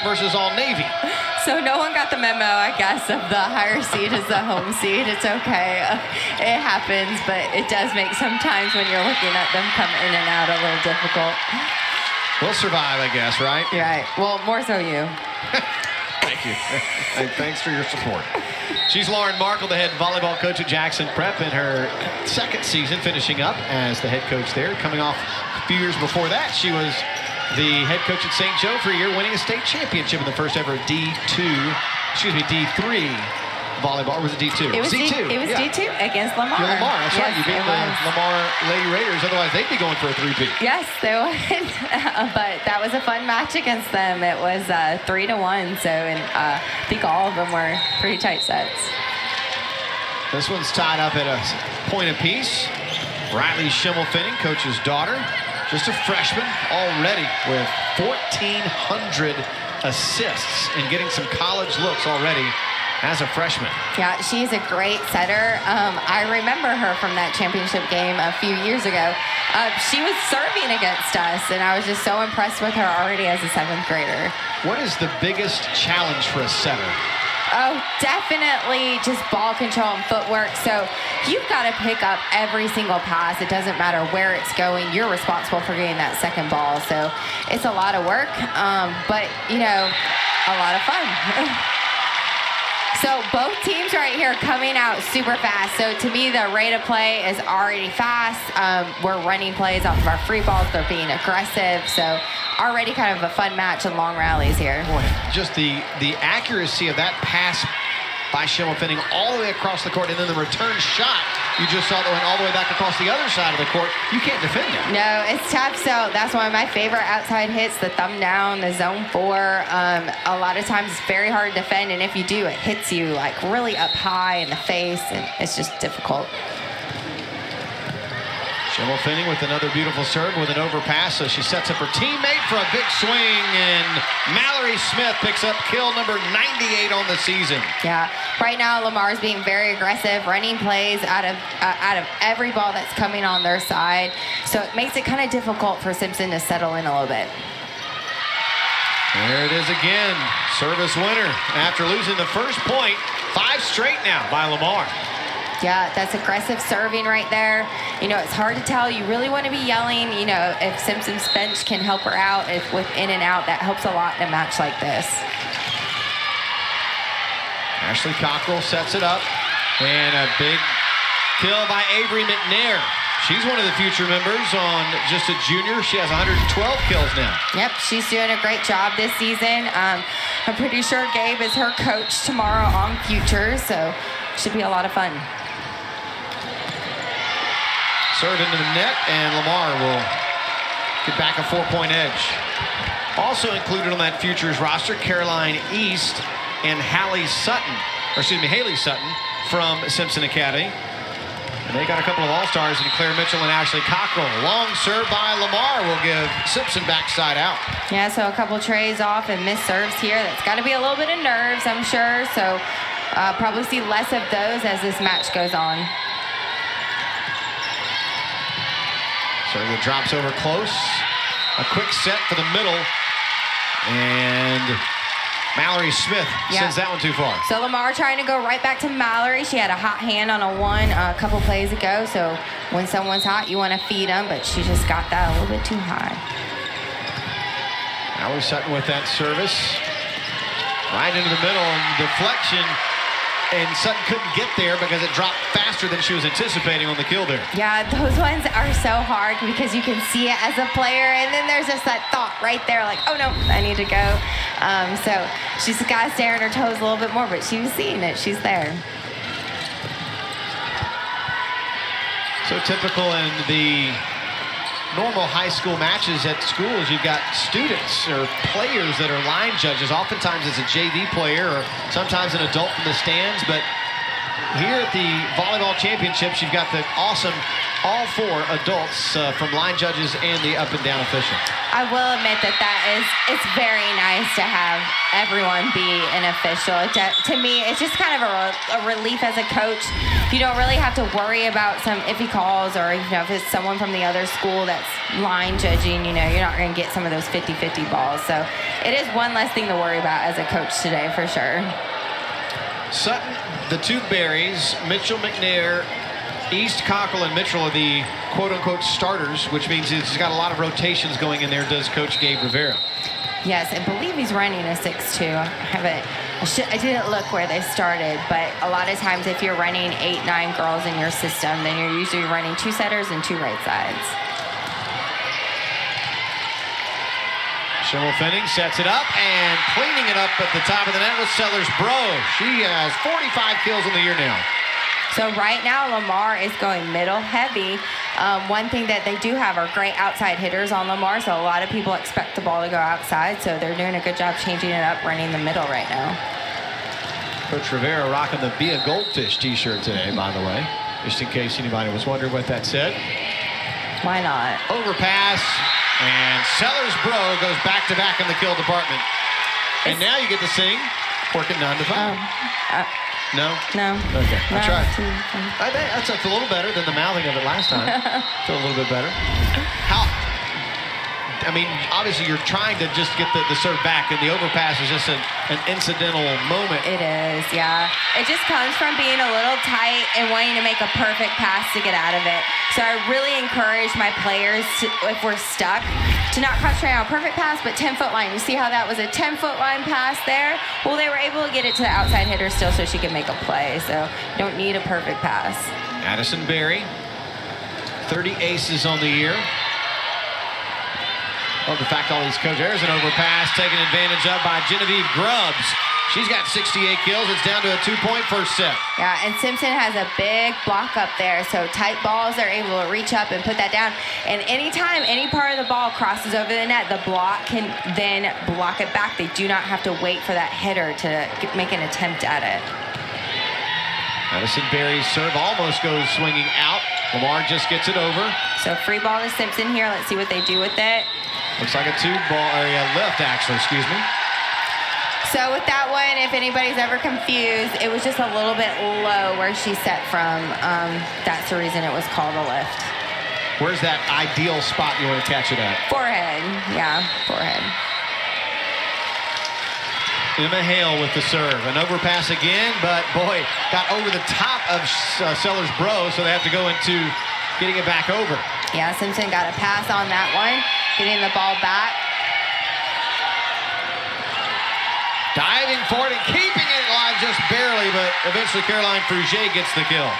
versus all Navy. So no one got the memo, I guess, of the higher seed is the home seed. It's okay. It happens, but it does make sometimes when you're looking at them come in and out a little difficult. We'll survive, I guess, right? You're right. Well, more so you. Thank you. And thanks for your support. She's Lauren Markle, the head volleyball coach at Jackson Prep in her second season, finishing up as the head coach there. Coming off a few years before that, she was the head coach at St. Joe for a year, winning a state championship in the first ever D3 volleyball. Or was it D2? It was D2. It was yeah. D2 against Lamar. Yeah, Lamar, that's right. You beat the was. Lamar Lady Raiders. Otherwise, they'd be going for a 3-peat. Yes, they would. But that was a fun match against them. It was 3-1. So, and I think all of them were pretty tight sets. This one's tied up at a point apiece. Riley Schimmelfinning, coach's daughter, just a freshman already with 1,400 assists and getting some college looks already as a freshman. Yeah, she's a great setter. I remember her from that championship game a few years ago. She was serving against us, and I was just so impressed with her already as a 7th grader. What is the biggest challenge for a setter? Oh, definitely just ball control and footwork. So you've got to pick up every single pass. It doesn't matter where it's going. You're responsible for getting that second ball. So it's a lot of work, but, you know, a lot of fun. So both teams right here coming out super fast. So to me, the rate of play is already fast. We're running plays off of our free balls. They're being aggressive. So already kind of a fun match and long rallies here. Boy, just the accuracy of that pass by Schimmelfinning all the way across the court, and then the return shot you just saw that went all the way back across the other side of the court. You can't defend it. No, it's tough. So that's one of my favorite outside hits, the thumb down, the zone 4. A lot of times it's very hard to defend, and if you do, it hits you like really up high in the face, and it's just difficult. Schimmelfinning with another beautiful serve with an overpass, so she sets up her teammate for a big swing, and Mallory Smith picks up kill number 98 on the season. Yeah, right now Lamar's being very aggressive, running plays out of every ball that's coming on their side, so it makes it kind of difficult for Simpson to settle in a little bit. There it is again, service winner after losing the first point. 5 straight now by Lamar. Yeah, that's aggressive serving right there. You know, it's hard to tell. You really want to be yelling. You know, if Simpson's bench can help her out, if with in and out, that helps a lot in a match like this. Ashley Cockrell sets it up, and a big kill by Avery McNair. She's one of the future members on just a junior. She has 112 kills now. Yep, she's doing a great job this season. I'm pretty sure Gabe is her coach tomorrow on Future, so should be a lot of fun. Serve into the net, and Lamar will get back a 4-point edge. Also included on that Futures roster, Caroline East and Hallie Sutton, or excuse me, Haley Sutton from Simpson Academy. And they got a couple of all-stars in Claire Mitchell and Ashley Cockrell. Long serve by Lamar will give Simpson backside out. Yeah, so a couple trays off and missed serves here. That's got to be a little bit of nerves, I'm sure. So probably see less of those as this match goes on. So it drops over close. A quick set for the middle. And Mallory Smith sends that one too far. So Lamar trying to go right back to Mallory. She had a hot hand on a 1 a couple plays ago. So when someone's hot, you want to feed them, but she just got that a little bit too high. Mallory Sutton with that service. Right into the middle, and deflection. And Sutton couldn't get there because it dropped faster than she was anticipating on the kill there. Yeah, those ones are so hard because you can see it as a player, and then there's just that thought right there, like, oh no, I need to go. So she's got to stay on her toes a little bit more, but she was seeing it. She's there. So typical in the normal high school matches at schools, you've got students or players that are line judges. Oftentimes it's a JV player or sometimes an adult from the stands, but here at the volleyball championships, you've got the awesome all 4 adults from line judges and the up and down official. I will admit that it's very nice to have everyone be an official. To me, it's just kind of a relief as a coach. You don't really have to worry about some iffy calls, or if it's someone from the other school that's line judging, you're not going to get some of those 50-50 balls. So it is one less thing to worry about as a coach today, for sure. Sutton, the 2 Berries, Mitchell, McNair, East, Cockle, and Mitchell are the quote-unquote starters, which means he's got a lot of rotations going in there, does Coach Gabe Rivera. Yes, I believe he's running a 6-2. I didn't look where they started, but a lot of times if you're running 8-9 girls in your system, then you're usually running 2 setters and 2 right sides. Schimmelfinning sets it up and cleaning it up at the top of the net with Sellers Bro. She has 45 kills in the year now. So right now, Lamar is going middle heavy. One thing that they do have are great outside hitters on Lamar, so a lot of people expect the ball to go outside, so they're doing a good job changing it up, running the middle right now. Coach Rivera rocking the Be a Goldfish t-shirt today, by the way, just in case anybody was wondering what that said. Why not? Overpass, and Sellers Bro goes back-to-back in the kill department. And now you get to sing, working 9 to 5. No? No. Okay, I tried. I think that's a little better than the mouthing of it last time. Feel a little bit better. Obviously you're trying to just get the serve back, and the overpass is just an incidental moment. It is, yeah. It just comes from being a little tight and wanting to make a perfect pass to get out of it. So I really encourage my players, if we're stuck, to not concentrate on a perfect pass, but 10-foot line. You see how that was a 10-foot line pass there? Well, they were able to get it to the outside hitter still so she could make a play. So you don't need a perfect pass. Addison Berry, 30 aces on the year. Love the fact all these coaches. There's an overpass taken advantage of by Genevieve Grubbs. She's got 68 kills. It's down to a 2-point first set. Yeah, and Simpson has a big block up there. So tight balls, they're able to reach up and put that down. And anytime any part of the ball crosses over the net, the block can then block it back. They do not have to wait for that hitter to make an attempt at it. Addison Berry's serve almost goes swinging out. Lamar just gets it over. So free ball to Simpson here. Let's see what they do with it. Looks like a left, actually, excuse me. So with that one, if anybody's ever confused, it was just a little bit low where she set from. That's the reason it was called a lift. Where's that ideal spot you want to catch it at? Forehead, yeah, forehead. Emma Hale with the serve. An overpass again, but boy, got over the top of Sellers Bro, so they have to go into getting it back over. Yeah, Simpson got a pass on that one, getting the ball back. Diving for it and keeping it alive just barely, but eventually Caroline Frugier gets the kill.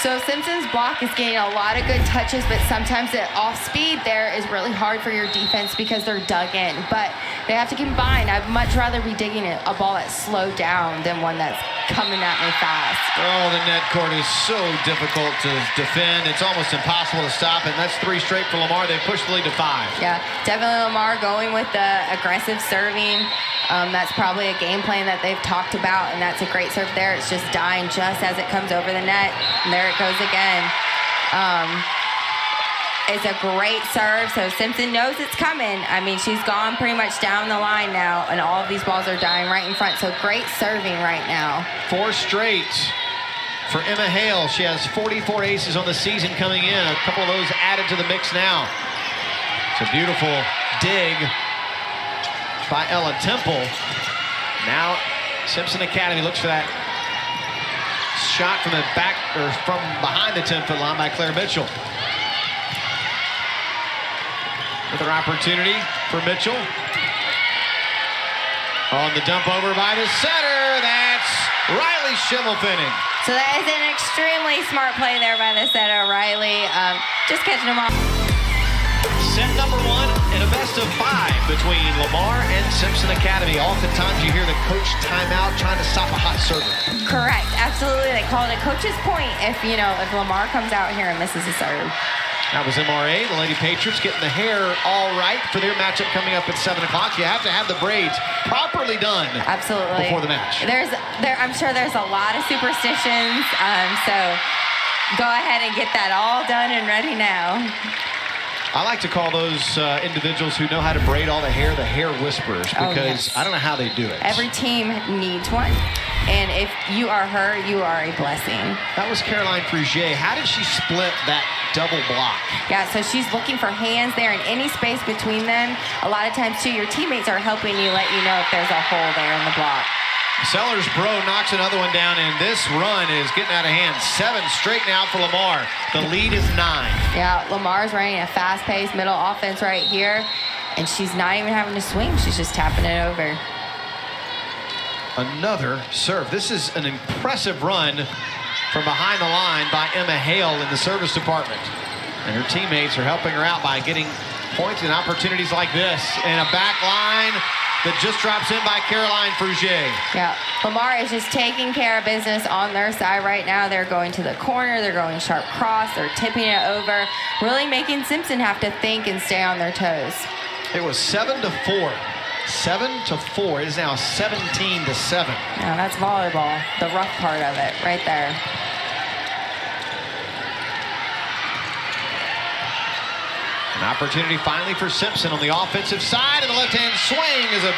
So Simpson's block is getting a lot of good touches, but sometimes the off speed there is really hard for your defense because they're dug in. But they have to combine. I'd much rather be digging a ball that's slowed down than one that's coming at me fast. Oh, the net court is so difficult to defend. It's almost impossible to stop, and that's 3 straight for Lamar. They pushed the lead to 5. Yeah, definitely Lamar going with the aggressive serving. That's probably a game plan that they've talked about, and that's a great serve there. It's just dying just as it comes over the net. And there it goes again. It's a great serve, so Simpson knows it's coming. I mean, she's gone pretty much down the line now, and all of these balls are dying right in front. So great serving right now. 4 straight for Emma Hale. She has 44 aces on the season coming in. A couple of those added to the mix now. It's a beautiful dig by Ella Temple. Now Simpson Academy looks for that shot from the back, or from behind the 10-foot line by Claire Mitchell. Another opportunity for Mitchell. On the dump over by the center, that's Riley Schimmelfinning. So that is an extremely smart play there by the setter, Riley. Just catching them off. Set number 1 in a best of 5 between Lamar and Simpson Academy. Oftentimes you hear the coach timeout trying to stop a hot server. Correct, absolutely. They call it a coach's point if Lamar comes out here and misses a serve. That was MRA, the Lady Patriots, getting the hair all right for their matchup coming up at 7 o'clock. You have to have the braids properly done. Absolutely. Before the match. I'm sure there's a lot of superstitions. So go ahead and get that all done and ready now. I like to call those individuals who know how to braid all the hair whisperers, because yes. I don't know how they do it. Every team needs one. And if you are her, you are a blessing. That was Caroline Frugier. How did she split that double block? Yeah, so she's looking for hands there and any space between them. A lot of times, too, your teammates are helping you let you know if there's a hole there in the block. Sellers Bro knocks another one down, and this run is getting out of hand. 7 straight now for Lamar. The lead is 9. Yeah, Lamar's running a fast-paced middle offense right here, and she's not even having to swing. She's just tapping it over. Another serve. This is an impressive run from behind the line by Emma Hale in the service department. And her teammates are helping her out by getting points and opportunities like this. And a back line that just drops in by Caroline Frugier. Yeah, Lamar is just taking care of business on their side right now. They're going to the corner. They're going sharp cross. They're tipping it over, really making Simpson have to think and stay on their toes. It was 7-4. 7-4. It is now 17-7. Now that's volleyball, the rough part of it right there. An opportunity finally for Simpson on the offensive side, and the left-hand swing is a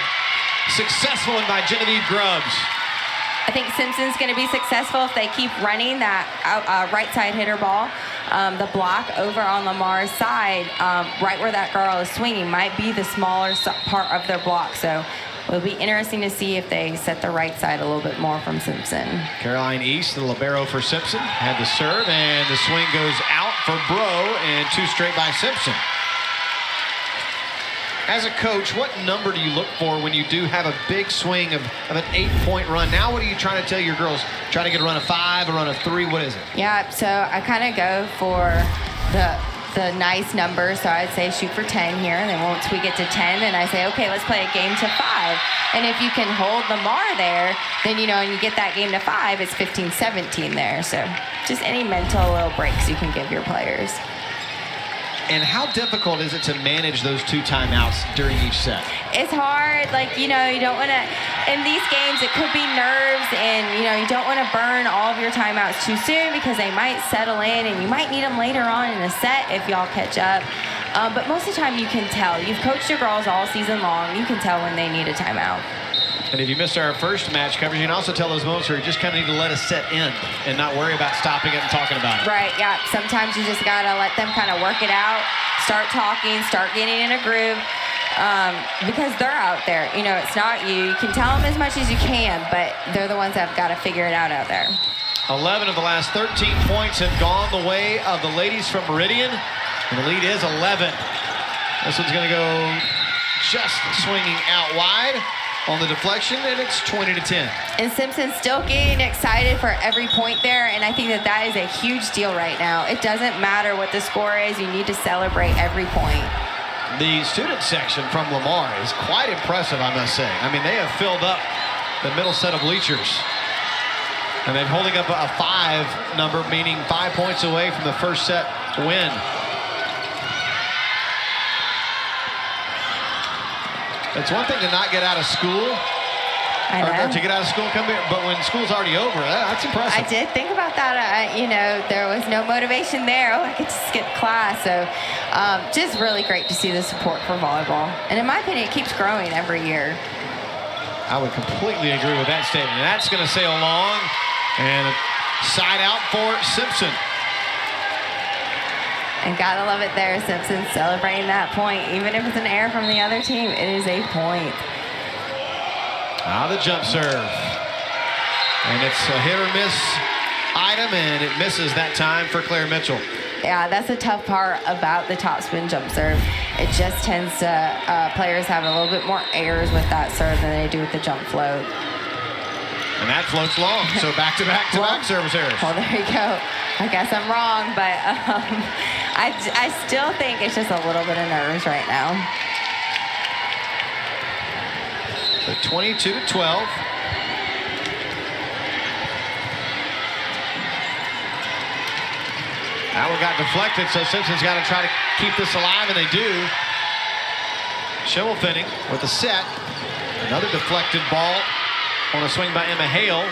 successful one by Genevieve Grubbs. I think Simpson's going to be successful if they keep running that right side hitter ball. The block over on Lamar's side, right where that girl is swinging, might be the smaller part of their block. So it'll be interesting to see if they set the right side a little bit more from Simpson. Caroline East, the libero for Simpson, had the serve, and the swing goes out for Bro, and 2 straight by Simpson. As a coach, what number do you look for when you do have a big swing of an 8-point run? Now, what are you trying to tell your girls? Try to get a run of 5, a run of 3, what is it? Yeah, so I kind of go for the nice numbers. So I'd say shoot for 10 here, and then once we get to 10, then I say, okay, let's play a game to 5. And if you can hold Lamar there, then, and you get that game to 5, it's 15-17 there. So just any mental little breaks you can give your players. And how difficult is it to manage those 2 timeouts during each set? It's hard. You don't want to, in these games, it could be nerves, and, you don't want to burn all of your timeouts too soon because they might settle in, and you might need them later on in a set if y'all catch up. But most of the time, you can tell. You've coached your girls all season long. You can tell when they need a timeout. And if you missed our first match coverage, you can also tell those moments where you just kind of need to let a set end and not worry about stopping it and talking about it. Right, yeah. Sometimes you just got to let them kind of work it out, start talking, start getting in a groove, because they're out there. It's not you. You can tell them as much as you can, but they're the ones that have got to figure it out there. 11 of the last 13 points have gone the way of the ladies from Meridian, and the lead is 11. This one's going to go just swinging out wide on the deflection, and it's 20-10. And Simpson's still getting excited for every point there, and I think that is a huge deal right now. It doesn't matter what the score is. You need to celebrate every point. The student section from Lamar is quite impressive, I must say. I mean, they have filled up the middle set of bleachers, and they're holding up a 5 number, meaning 5 points away from the first set win. It's one thing to not get out of school, or to get out of school and come here, but when school's already over, that's impressive. I did think about that. There was no motivation there. I could skip class. So just really great to see the support for volleyball. And in my opinion, it keeps growing every year. I would completely agree with that statement. And that's going to sail long, and a side out for Simpson. And gotta love it there, Simpson celebrating that point. Even if it's an error from the other team, it is a point. Now the jump serve. And it's a hit or miss item, and it misses that time for Claire Mitchell. Yeah, that's the tough part about the topspin jump serve. It just tends to, players have a little bit more errors with that serve than they do with the jump float. And that floats long, so back-to-back service errors. Well, there you go. I guess I'm wrong, but I still think it's just a little bit of nerves right now. So 22-12. That one got deflected, so Simpson's got to try to keep this alive, and they do. Schimmelfinning with a set. Another deflected ball on a swing by Emma Hale.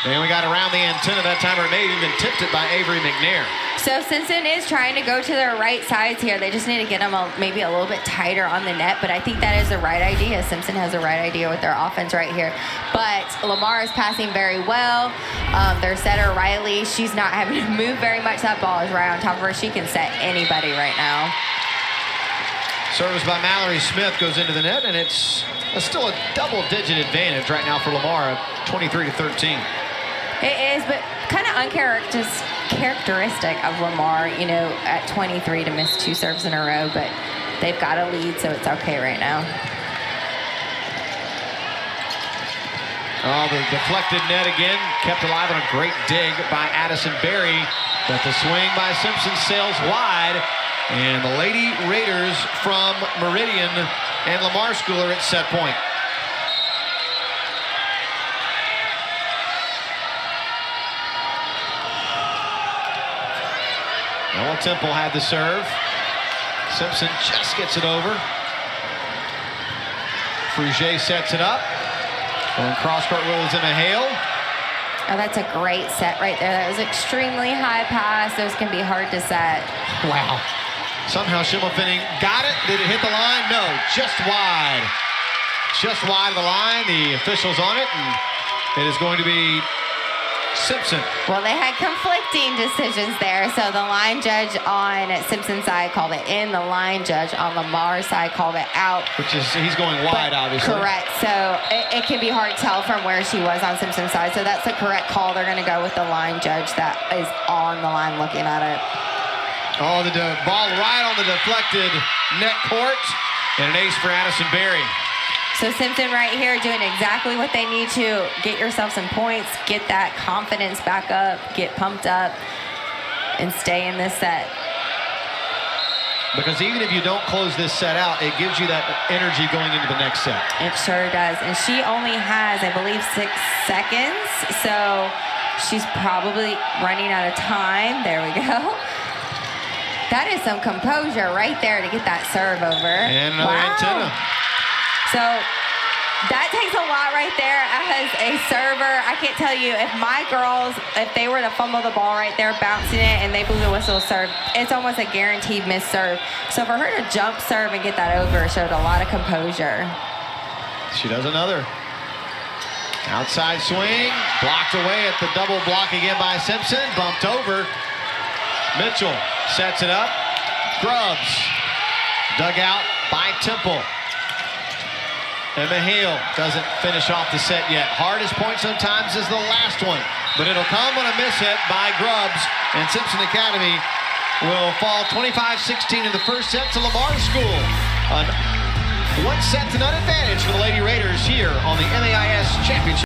And we got around the antenna that time, or maybe even tipped it by Avery McNair. So Simpson is trying to go to their right sides here. They just need to get them maybe a little bit tighter on the net, but I think that is the right idea. Simpson has the right idea with their offense right here. But Lamar is passing very well. Their setter, Riley, she's not having to move very much. That ball is right on top of her. She can set anybody right now. Service by Mallory Smith goes into the net, and it's still a double-digit advantage right now for Lamar, 23-13. It is, but kind of uncharacteristic of Lamar, you know, at 23 to miss 2 serves in a row, but they've got a lead, so it's okay right now. Oh, the deflected net again, kept alive on a great dig by Addison Berry, but the swing by Simpson sails wide, and the Lady Raiders from Meridian and Lamar School are at set point. Noah Temple had the serve. Simpson just gets it over. Frugier sets it up. Going cross-court with Emma Hale. Oh, that's a great set right there. That was extremely high pass. Those can be hard to set. Wow. Somehow Schimmelfinning got it. Did it hit the line? No, just wide. Just wide of the line. The official's on it, and it is going to be Simpson. Well, they had conflicting decisions there. So the line judge on Simpson's side called it in. The line judge on Lamar's side called it out. Which is, he's going wide, obviously. Correct. So it can be hard to tell from where she was on Simpson's side. So that's the correct call. They're going to go with the line judge that is on the line looking at it. Oh, the ball right on the deflected net court. And an ace for Addison Berry. So Simpson right here doing exactly what they need to. Get yourself some points, get that confidence back up, get pumped up, and stay in this set. Because even if you don't close this set out, it gives you that energy going into the next set. It sure does. And she only has, I believe, 6 seconds. So she's probably running out of time. There we go. That is some composure right there to get that serve over. And another antenna. So that takes a lot right there as a server. I can't tell you, if my girls, if they were to fumble the ball right there, bouncing it, and they blew the whistle serve, it's almost a guaranteed miss serve. So for her to jump serve and get that over showed a lot of composure. She does another. Outside swing, blocked away at the double block again by Simpson, bumped over. Mitchell sets it up. Grubbs, dug out by Temple. Emma Hale doesn't finish off the set yet. Hardest point sometimes is the last one, but it'll come on a miss hit by Grubbs, and Simpson Academy will fall 25-16 in the first set to Lamar School. One set to none advantage for the Lady Raiders here on the MAIS Championship.